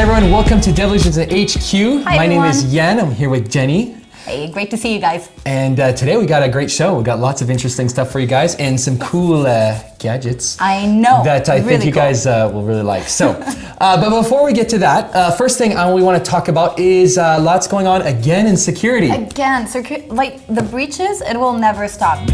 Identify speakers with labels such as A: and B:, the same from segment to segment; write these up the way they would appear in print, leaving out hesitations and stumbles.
A: Hi everyone, welcome to Devolutions at HQ.
B: Hi,
A: My name
B: everyone.
A: is Yann. I'm here with Jenny.
B: Hey, great to see you guys.
A: And today we got a great show. We got lots of interesting stuff for you guys and some cool gadgets.
B: I know.
A: That I think you guys will really like. So, but before we get to that, first thing we want to talk about is lots going on again in security.
B: Again, like the breaches, it will never stop.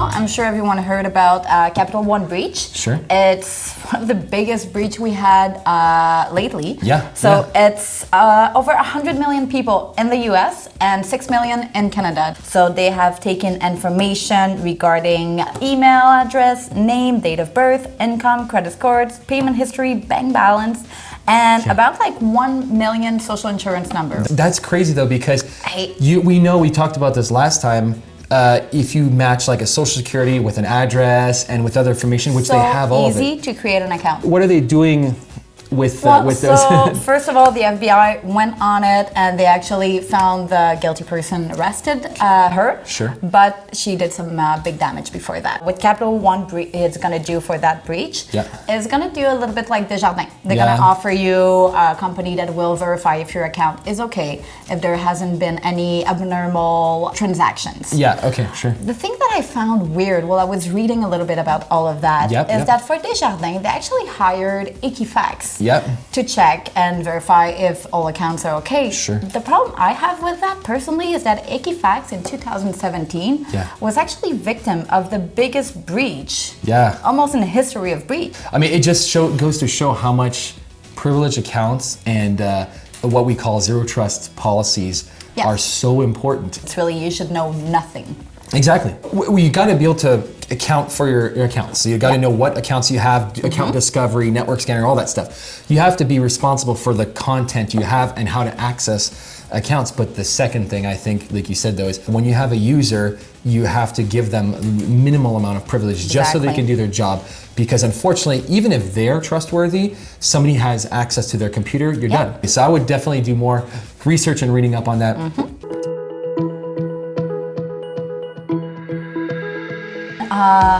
B: I'm sure everyone heard about Capital One breach.
A: Sure.
B: It's one of the biggest breach we had lately.
A: Yeah.
B: So it's over 100 million people in the US and 6 million in Canada. So they have taken information regarding email address, name, date of birth, income, credit scores, payment history, bank balance, and about like 1 million social insurance numbers.
A: That's crazy though, because we talked about this last time. If you match like a social security with an address and with other information, which they have all of it.
B: So easy to create an account.
A: What are they doing with those?
B: So first of all, the FBI went on it and they actually found the guilty person, arrested her.
A: Sure.
B: But she did some big damage before that. What Capital One is going to do for that breach is going to do a little bit like Desjardins. They're going to offer you a company that will verify if your account is okay, if there hasn't been any abnormal transactions.
A: Yeah, okay, sure.
B: The thing that I found weird while I was reading a little bit about all of that is that for Desjardins, they actually hired Equifax to check and verify if all accounts are okay.
A: Sure.
B: The problem I have with that personally is that Equifax in 2017 was actually victim of the biggest breach almost in the history of breach.
A: I mean, it just goes to show how much privileged accounts and what we call zero trust policies are so important.
B: It's really, you should know nothing.
A: Exactly. Well, you got to be able to account for your accounts. So you got to know what accounts you have, account discovery, network scanner, all that stuff. You have to be responsible for the content you have and how to access accounts. But the second thing I think, like you said though, is when you have a user, you have to give them a minimal amount of privilege just so they can do their job. Because unfortunately, even if they're trustworthy, somebody has access to their computer, you're done. So I would definitely do more research and reading up on that.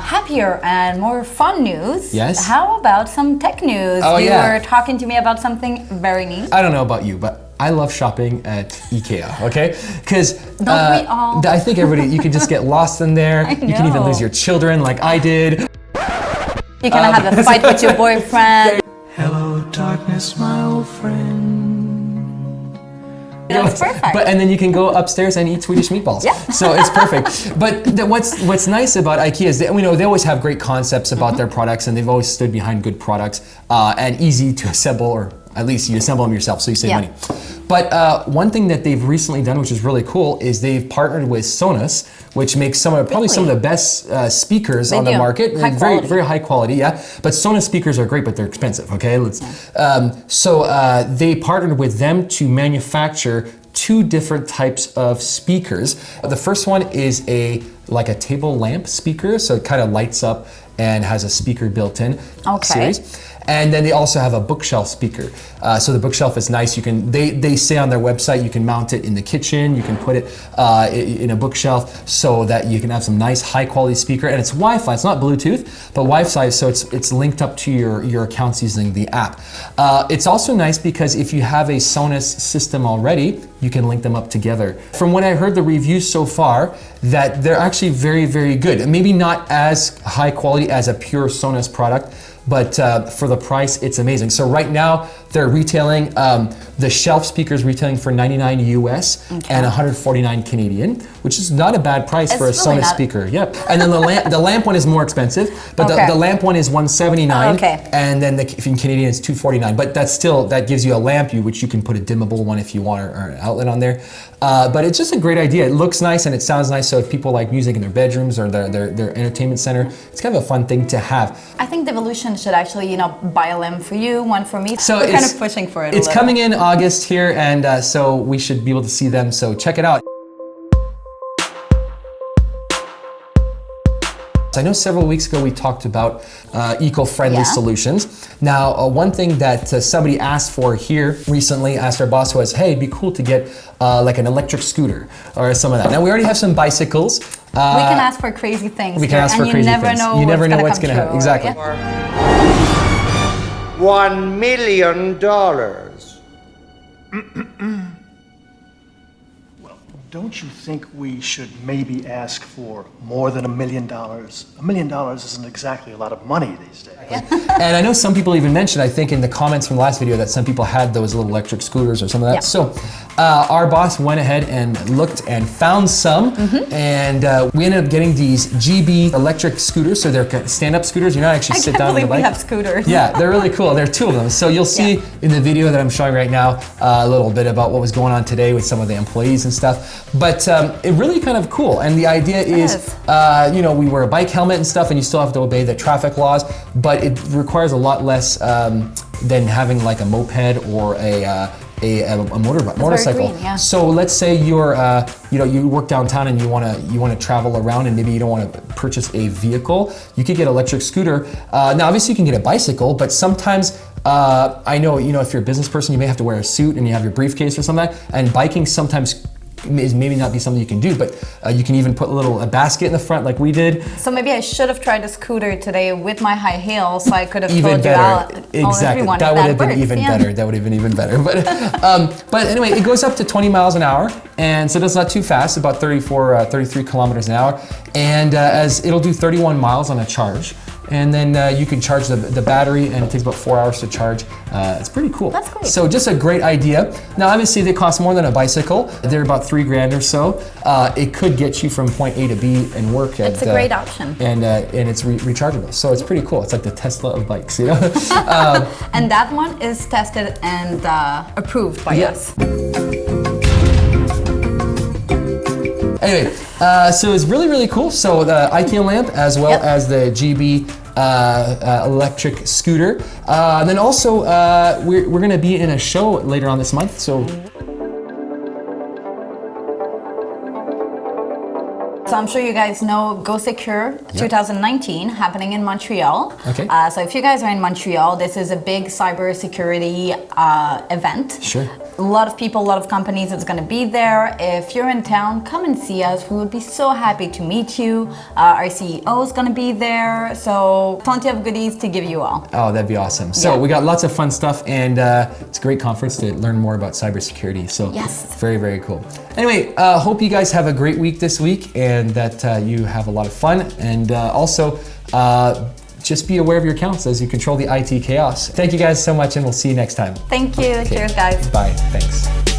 B: Happier and more fun news.
A: Yes.
B: How about some tech news?
A: Oh,
B: you were talking to me about something very neat.
A: I don't know about you, but I love shopping at IKEA, okay? Because
B: don't we all?
A: I think everybody, you can just get lost in there. You can even lose your children like I did.
B: You can have a fight with your boyfriend.
C: Hello, darkness, my old friend.
B: That's perfect.
A: And then you can go upstairs and eat Swedish meatballs. So it's perfect. But what's nice about IKEA is that they always have great concepts about their products, and they've always stood behind good products and easy to assemble, or at least you assemble them yourself, so you save money. But one thing that they've recently done, which is really cool, is they've partnered with Sonos, which makes probably some of the best speakers on the market. Very high quality, But Sonos speakers are great, but they're expensive, okay? So they partnered with them to manufacture 2 different types of speakers. The first one is like a table lamp speaker, so it kind of lights up and has a speaker built in series. And then they also have a bookshelf speaker. So the bookshelf is nice. They say on their website you can mount it in the kitchen, you can put it in a bookshelf so that you can have some nice high quality speaker. And it's Wi-Fi, it's not Bluetooth, but Wi-Fi, so it's linked up to your accounts using the app. It's also nice because if you have a Sonos system already, you can link them up together. From what I heard the reviews so far, that they're actually very, very good. Maybe not as high quality as a pure Sonos product, but for the price, it's amazing. So right now, they're retailing, the shelf speakers retailing for $99 US and $149 Canadian, which is not a bad price for a Sonos speaker. Yep. And then the lamp one is more expensive, but the lamp one is $179, and then if in Canadian it's $249. But that gives you a lamp, which you can put a dimmable one if you want, or an outlet on there. But it's just a great idea. It looks nice and it sounds nice. So if people like music in their bedrooms or their entertainment center, it's kind of a fun thing to have.
B: I think Devolutions should actually, buy a lamp for you, one for me.
A: So
B: we're kind of pushing for it.
A: It's coming in August here, and so we should be able to see them. So check it out. I know several weeks ago we talked about eco-friendly solutions. Now, one thing that somebody asked for here recently, asked our boss, was, hey, it'd be cool to get like an electric scooter or some of that. Now, we already have some bicycles.
B: We can ask for crazy things.
A: We can ask for crazy things.
B: You
A: never know what's going to happen. Exactly.
D: $1 million.
E: Don't you think we should maybe ask for more than $1 million? $1 million isn't exactly a lot of money these days.
A: And I know some people even mentioned, I think in the comments from the last video, that some people had those little electric scooters or some of that.
B: Yeah.
A: So our boss went ahead and looked and found some, and we ended up getting these GeeBee electric scooters. So they're stand-up scooters. You're not actually sit down on the bike.
B: I can't believe we have scooters.
A: Yeah, they're really cool. There are two of them. So you'll see in the video that I'm showing right now a little bit about what was going on today with some of the employees and stuff. But it really kind of cool. And the idea is, you know, we wear a bike helmet and stuff, and you still have to obey the traffic laws, but it requires a lot less than having like a moped or a motorcycle.
B: Green, yeah.
A: So let's say you're, you know, you work downtown and you want to travel around, and maybe you don't want to purchase a vehicle. You could get an electric scooter. Now, obviously, you can get a bicycle, but sometimes I know, you know, if you're a business person, you may have to wear a suit and you have your briefcase or something like that. And biking sometimes is maybe not be something you can do, but you can even put a basket in the front like we did.
B: So maybe I should have tried a scooter today with my high heels, so I could have
A: Even
B: told
A: better.
B: you out.
A: Exactly. That would have been even better. That would have been even better. But anyway, it goes up to 20 miles an hour, and so that's not too fast, about 33 kilometers an hour, and as it'll do 31 miles on a charge. And then you can charge the battery, and it takes about 4 hours to charge. It's pretty cool.
B: That's great.
A: So just a great idea. Now, obviously, they cost more than a bicycle. They're about $3,000 or so. It could get you from point A to B and work.
B: It's a great option.
A: And it's rechargeable. So it's pretty cool. It's like the Tesla of bikes, you know?
B: And that one is tested and approved by us.
A: Anyway, so it's really, really cool. So the IKEA lamp, as well as the GeeBee electric scooter. And then also, we're going to be in a show later on this month. So
B: I'm sure you guys know GoSec 2019 happening in Montreal.
A: Okay.
B: So if you guys are in Montreal, this is a big cybersecurity event.
A: Sure.
B: A lot of people, a lot of companies is going to be there. If you're in town, come and see us. We would be so happy to meet you. Our CEO is going to be there. So plenty of goodies to give you all.
A: Oh, that'd be awesome. So we got lots of fun stuff, and it's a great conference to learn more about cybersecurity. So
B: yes,
A: very, very cool. Anyway, hope you guys have a great week this week, and that you have a lot of fun. And also, just be aware of your accounts as you control the IT chaos. Thank you guys so much, and we'll see you next time.
B: Thank you. Cheers, guys.
A: Bye. Thanks.